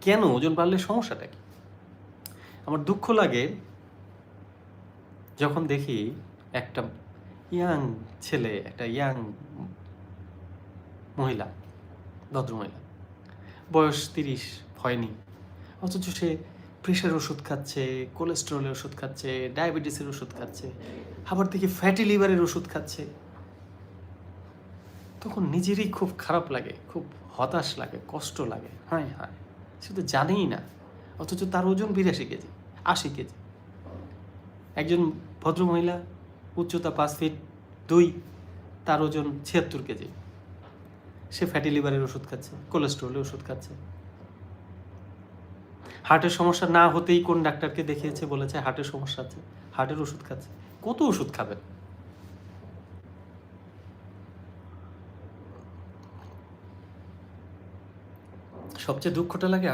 কেন ওজন বাড়লে সমস্যাটা কি? আমার দুঃখ লাগে যখন দেখি একটা ইয়াং ছেলে, একটা ইয়াং মহিলা, ভদ্রমহিলা, বয়স 30 হয়নি, অথচ সে প্রেশার ওষুধ খাচ্ছে, কোলেস্টেরলের ওষুধ খাচ্ছে, ডায়াবেটিসের ওষুধ খাচ্ছে, আবার দেখি ফ্যাটি লিভারের ওষুধ খাচ্ছে। তখন নিজেরই খুব খারাপ লাগে, খুব হতাশ লাগে, কষ্ট লাগে। হায় হায়, সে তো জানেই না, অথচ তার ওজন 82 কেজি, 80 কেজি। একজন ভদ্রমহিলা, উচ্চতা 5 ফিট 2, তার ওজন 76 কেজি। সে ফ্যাটি লিভারের ওষুধ খাচ্ছে, কোলেস্টেরলের ওষুধ খাচ্ছে। হার্টের সমস্যা না হতেই কোন ডাক্তারকে দেখিয়েছে, বলেছে হার্টের সমস্যা আছে, হার্টের ওষুধ খাচ্ছে। কত ওষুধ খাবেন? সবচেয়ে দুঃখটা লাগে